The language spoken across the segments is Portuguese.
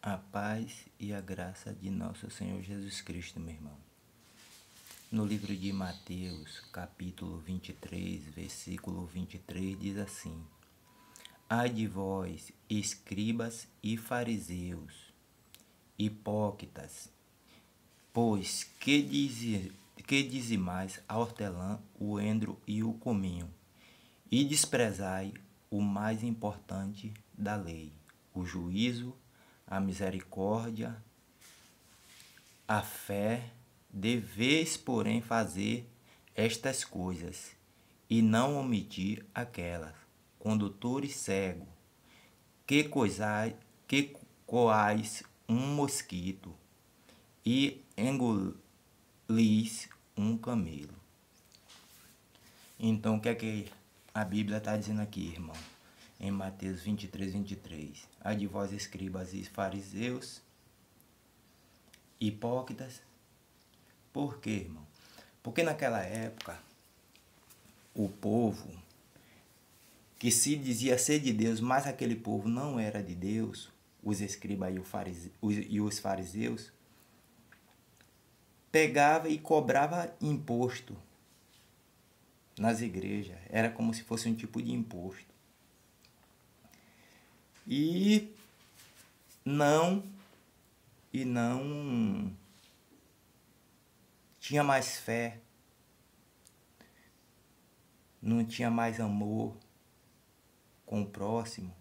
A paz e a graça de nosso Senhor Jesus Cristo, meu irmão. No livro de Mateus, capítulo 23, versículo 23, diz assim: Ai de vós, escribas e fariseus, hipócritas, pois que dizimais a hortelã, o endro e o cominho, e desprezai o mais importante da lei, o juízo, a misericórdia, a fé. Deveis, porém, fazer estas coisas, e não omitir aquelas. Condutores cegos, que coais um mosquito, e engolis um camelo. Então, o que é que a Bíblia está dizendo aqui, irmão? Em Mateus 23, 23. Ai de vós, escribas e fariseus, hipócritas. Por quê, irmão? Porque naquela época, o povo que se dizia ser de Deus, mas aquele povo não era de Deus, os escribas e os fariseus, pegava e cobrava imposto nas igrejas. Era como se fosse um tipo de imposto. E não tinha mais fé, não tinha mais amor com o próximo.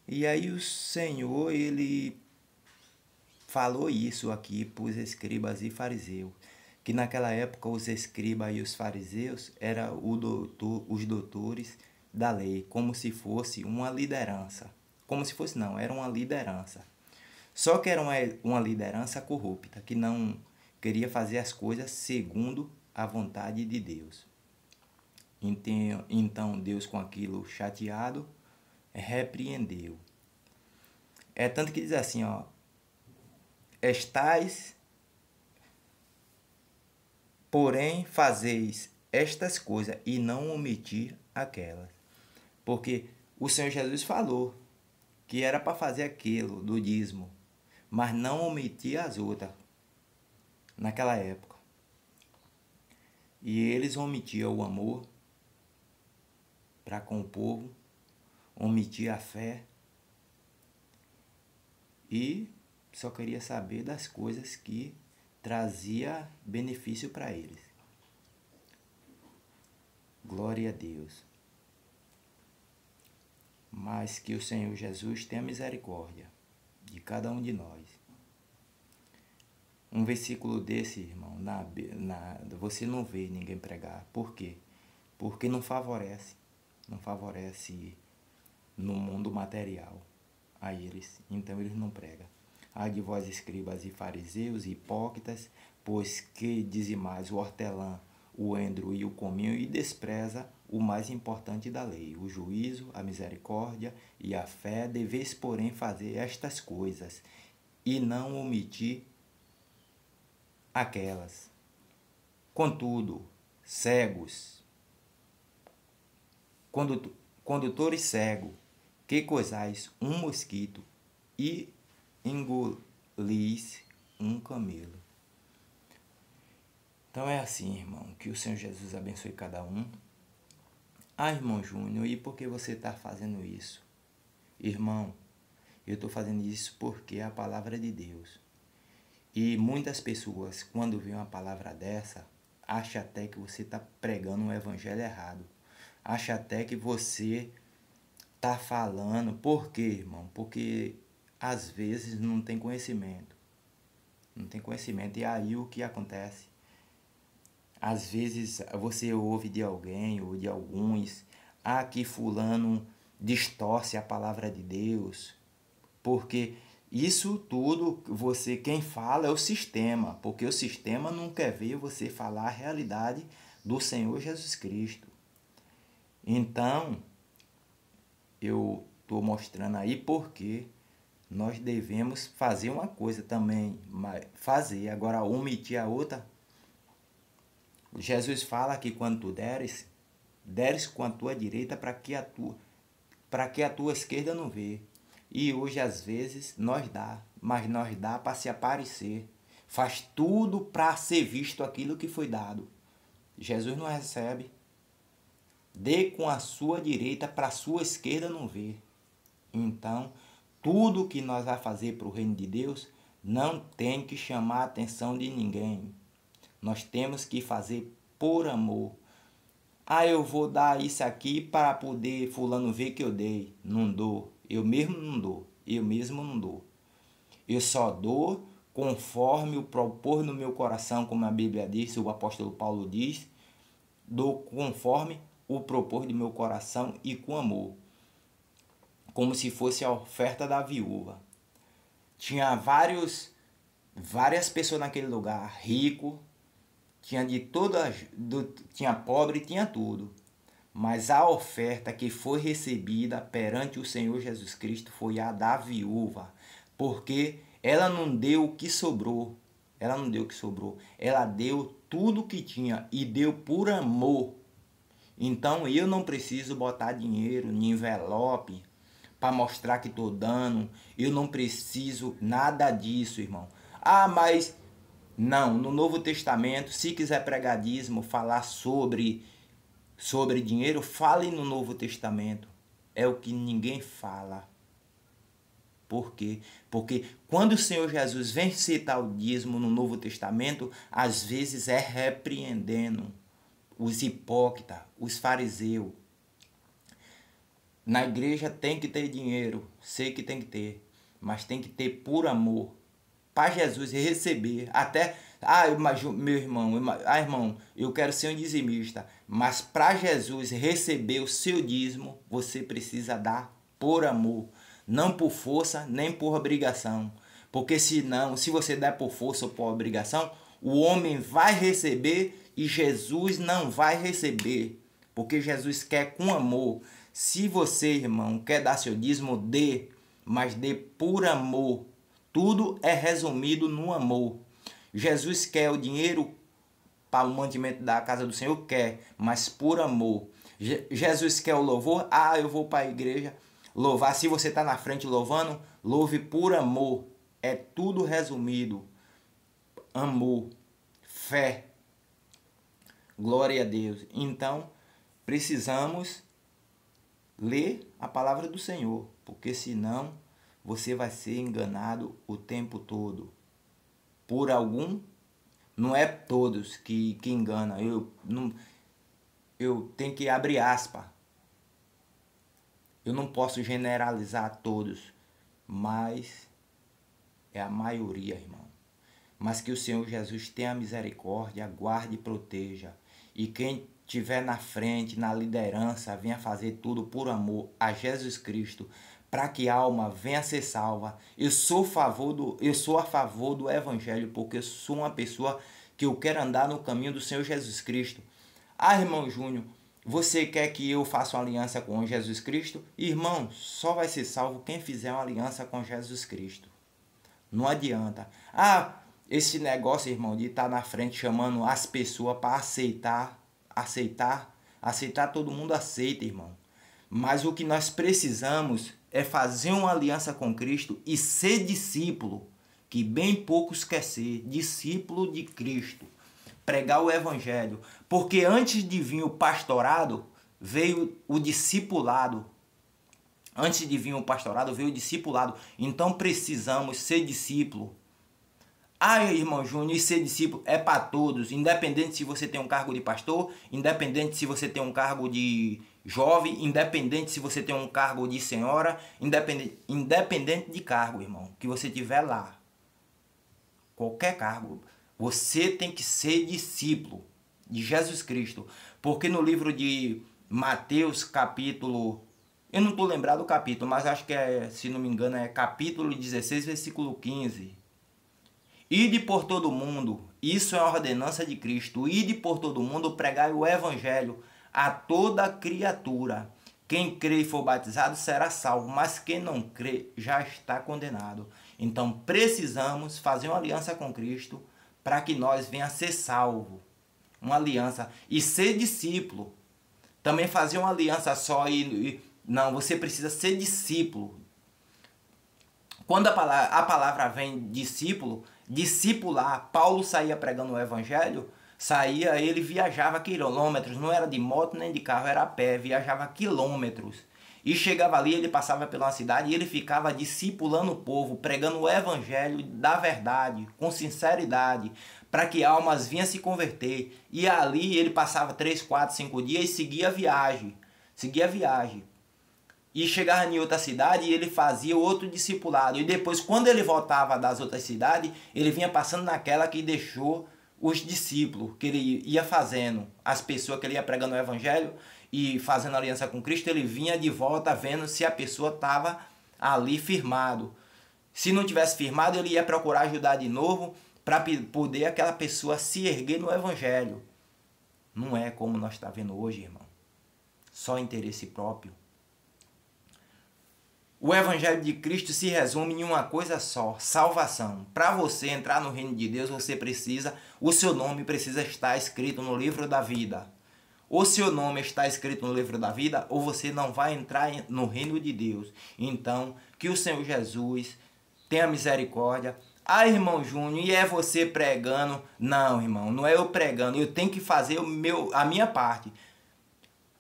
E aí o Senhor, ele falou isso aqui para os escribas e fariseus, que naquela época os escribas e os fariseus eram os doutores da lei, como se fosse uma liderança. Como se fosse não, era uma liderança. Só que era uma liderança corrupta, que não queria fazer as coisas segundo a vontade de Deus. Então Deus, com aquilo chateado, repreendeu. É tanto que diz assim, ó: estais, porém, fazeis estas coisas e não omitir aquelas. Porque o Senhor Jesus falou que era para fazer aquilo do dízimo, mas não omitir as outras naquela época. E eles omitiam o amor para com o povo, omitiam a fé e só queria saber das coisas que trazia benefício para eles. Glória a Deus. Mas que o Senhor Jesus tenha misericórdia de cada um de nós. Um versículo desse, irmão, você não vê ninguém pregar. Por quê? Porque não favorece. Não favorece no mundo material a eles. Então eles não pregam. Ai de vós, escribas e fariseus, hipócritas, pois que dizimais o hortelã, o endro e o cominho, e despreza o mais importante da lei, o juízo, a misericórdia e a fé. Deveis, porém, fazer estas coisas, e não omitir aquelas. Contudo, cegos, condutores cegos, que coisais um mosquito, e engolis um camelo. Então é assim, irmão, que o Senhor Jesus abençoe cada um. Ah, irmão Júnior, e por que você está fazendo isso? Irmão, eu estou fazendo isso porque é a palavra de Deus. E muitas pessoas, quando veem uma palavra dessa, acham até que você está pregando um evangelho errado. Acham até que você está falando. Por quê, irmão? Porque às vezes não tem conhecimento. Não tem conhecimento. E aí o que acontece? Às vezes você ouve de alguém ou de alguns, que fulano distorce a palavra de Deus, porque isso tudo, quem fala é o sistema, porque o sistema não quer ver você falar a realidade do Senhor Jesus Cristo. Então, eu estou mostrando aí porque nós devemos fazer uma coisa também, fazer, agora omitir a outra. Jesus fala que quando tu deres com a tua direita para que a tua esquerda não vê. E hoje, às vezes, nós dá, mas nós dá para se aparecer. Faz tudo para ser visto aquilo que foi dado. Jesus não recebe. Dê com a sua direita para a sua esquerda não ver. Então, tudo que nós vamos fazer para o reino de Deus não tem que chamar a atenção de ninguém. Nós temos que fazer por amor. Ah, eu vou dar isso aqui para poder fulano ver que eu dei. Não dou. Eu mesmo não dou. Eu mesmo não dou. Eu só dou conforme o propor no meu coração, como a Bíblia diz, o apóstolo Paulo diz. Dou conforme o propor do meu coração e com amor. Como se fosse a oferta da viúva. Tinha várias pessoas naquele lugar, rico, tinha de todas, tinha pobre, tinha tudo. Mas a oferta que foi recebida perante o Senhor Jesus Cristo foi a da viúva, porque ela não deu o que sobrou. Ela não deu o que sobrou. Ela deu tudo o que tinha e deu por amor. Então eu não preciso botar dinheiro em envelope para mostrar que estou dando. Eu não preciso nada disso, irmão. Ah, mas não, no Novo Testamento, se quiser pregar dízimo, falar sobre dinheiro, fale no Novo Testamento. É o que ninguém fala. Por quê? Porque quando o Senhor Jesus vem citar o dízimo no Novo Testamento, às vezes é repreendendo os hipócritas, os fariseus. Na igreja tem que ter dinheiro, sei que tem que ter, mas tem que ter por amor. Para Jesus receber, até, meu irmão, irmão, eu quero ser um dizimista, mas para Jesus receber o seu dízimo, você precisa dar por amor, não por força, nem por obrigação. Porque senão, se você der por força ou por obrigação, o homem vai receber e Jesus não vai receber, porque Jesus quer com amor. Se você, irmão, quer dar seu dízimo, dê, mas dê por amor. Tudo é resumido no amor. Jesus quer o dinheiro para o mantimento da casa do Senhor? Quer, mas por amor. Jesus quer o louvor? Ah, eu vou para a igreja louvar. Se você está na frente louvando, louve por amor. É tudo resumido. Amor, fé, glória a Deus. Então, precisamos ler a palavra do Senhor, porque senão você vai ser enganado o tempo todo. Por algum, não é todos que enganam. Eu tenho que abrir aspas. Eu não posso generalizar todos, mas é a maioria, irmão. Mas que o Senhor Jesus tenha misericórdia, guarde e proteja. E quem estiver na frente, na liderança, venha fazer tudo por amor a Jesus Cristo, para que a alma venha a ser salva. Eu sou a favor do Evangelho, porque eu sou uma pessoa que eu quero andar no caminho do Senhor Jesus Cristo. Ah, irmão Júnior, você quer que eu faça uma aliança com Jesus Cristo? Irmão, só vai ser salvo quem fizer uma aliança com Jesus Cristo. Não adianta. Ah, esse negócio, irmão, de estar na frente chamando as pessoas para aceitar todo mundo aceita, irmão. Mas o que nós precisamos é fazer uma aliança com Cristo e ser discípulo, que bem poucos querem ser, discípulo de Cristo. Pregar o Evangelho. Porque antes de vir o pastorado, veio o discipulado. Antes de vir o pastorado, veio o discipulado. Então precisamos ser discípulo. Ah, irmão Júnior, e ser discípulo é para todos, independente se você tem um cargo de pastor, independente se você tem um cargo de jovem, independente se você tem um cargo de senhora, independente de cargo, irmão, que você tiver lá. Qualquer cargo, você tem que ser discípulo de Jesus Cristo. Porque no livro de Mateus, capítulo... Eu não estou lembrado do capítulo, mas acho que se não me engano, é capítulo 16, versículo 15. Ide por todo mundo, isso é a ordenança de Cristo. Ide por todo mundo, pregai o Evangelho a toda criatura. Quem crê e for batizado será salvo, mas quem não crê já está condenado. Então precisamos fazer uma aliança com Cristo para que nós venha a ser salvo. Uma aliança e ser discípulo. Também fazer uma aliança só não, você precisa ser discípulo. Quando a palavra vem discípulo, discipular, Paulo saía pregando o evangelho, ele viajava quilômetros, não era de moto nem de carro, era a pé, viajava quilômetros. E chegava ali, ele passava pela cidade e ele ficava discipulando o povo, pregando o evangelho da verdade, com sinceridade, para que almas vinham se converter. E ali ele passava 3, 4, 5 dias e seguia a viagem. E chegava em outra cidade e ele fazia outro discipulado. E depois, quando ele voltava das outras cidades, ele vinha passando naquela que deixou os discípulos, que ele ia fazendo, as pessoas que ele ia pregando o evangelho e fazendo aliança com Cristo, ele vinha de volta vendo se a pessoa estava ali firmado. Se não tivesse firmado, ele ia procurar ajudar de novo para poder aquela pessoa se erguer no evangelho. Não é como nós estamos vendo hoje, irmão. Só interesse próprio. O evangelho de Cristo se resume em uma coisa só, salvação. Para você entrar no reino de Deus, o seu nome precisa estar escrito no livro da vida. Ou seu nome está escrito no livro da vida, ou você não vai entrar no reino de Deus. Então, que o Senhor Jesus tenha misericórdia. Ah, irmão Júnior, e é você pregando? Não, irmão, não é eu pregando. Eu tenho que fazer a minha parte.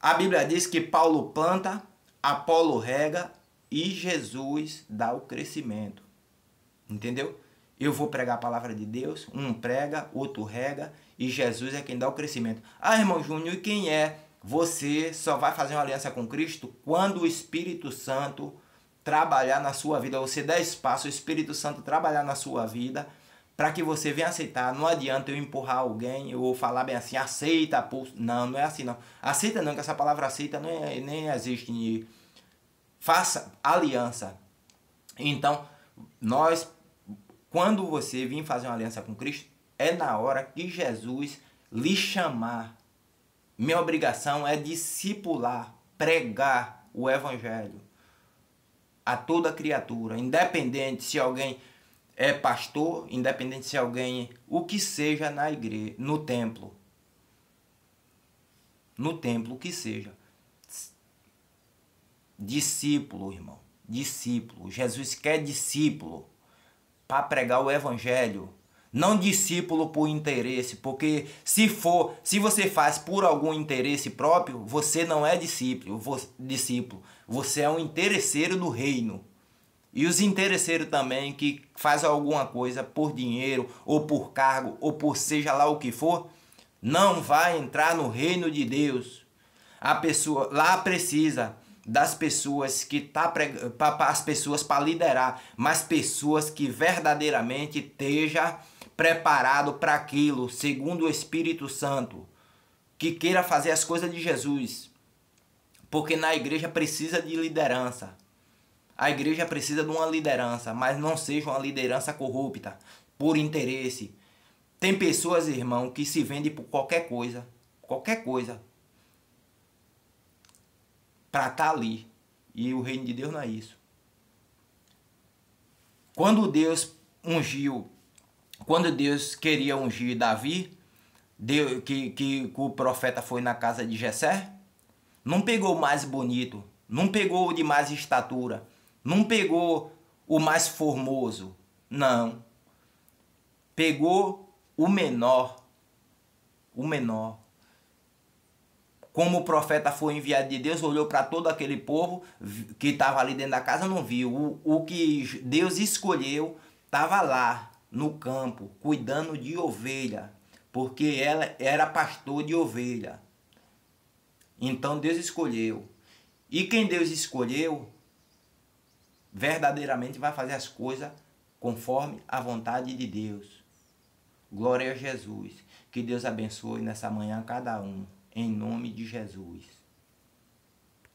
A Bíblia diz que Paulo planta, Apolo rega e Jesus dá o crescimento. Entendeu? Eu vou pregar a palavra de Deus, um prega, outro rega, e Jesus é quem dá o crescimento. Ah, irmão Júnior, e quem é? Você só vai fazer uma aliança com Cristo quando o Espírito Santo trabalhar na sua vida. Você dá espaço ao Espírito Santo trabalhar na sua vida para que você venha aceitar. Não adianta eu empurrar alguém ou falar bem assim, aceita. Não, não é assim não. Aceita não, que essa palavra aceita nem existe. Faça aliança. Então, quando você vir fazer uma aliança com Cristo, é na hora que Jesus lhe chamar. Minha obrigação é discipular, pregar o evangelho a toda criatura, independente se alguém é pastor, independente se alguém, o que seja na igreja, no templo, o que seja. Discípulo, irmão, discípulo. Jesus quer discípulo para pregar o evangelho, não discípulo por interesse, porque se você faz por algum interesse próprio, você não é discípulo, você é um interesseiro do reino. E os interesseiros também que fazem alguma coisa por dinheiro, ou por cargo, ou por seja lá o que for, não vai entrar no reino de Deus. A pessoa lá precisa das pessoas que as pessoas para liderar, mas pessoas que verdadeiramente esteja preparado para aquilo, segundo o Espírito Santo, que queira fazer as coisas de Jesus. Porque na igreja precisa de liderança. A igreja precisa de uma liderança, mas não seja uma liderança corrupta, por interesse. Tem pessoas, irmão, que se vendem por qualquer coisa, para estar ali. E o reino de Deus não é isso. Quando Deus queria ungir Davi, que o profeta foi na casa de Jessé, não pegou o mais bonito, não pegou o de mais estatura, não pegou o mais formoso, não. Pegou o menor. Como o profeta foi enviado de Deus, olhou para todo aquele povo que estava ali dentro da casa, não viu. O que Deus escolheu estava lá, no campo, cuidando de ovelha, porque ela era pastor de ovelha. Então Deus escolheu. E quem Deus escolheu, verdadeiramente vai fazer as coisas conforme a vontade de Deus. Glória a Jesus. Que Deus abençoe nessa manhã cada um. Em nome de Jesus.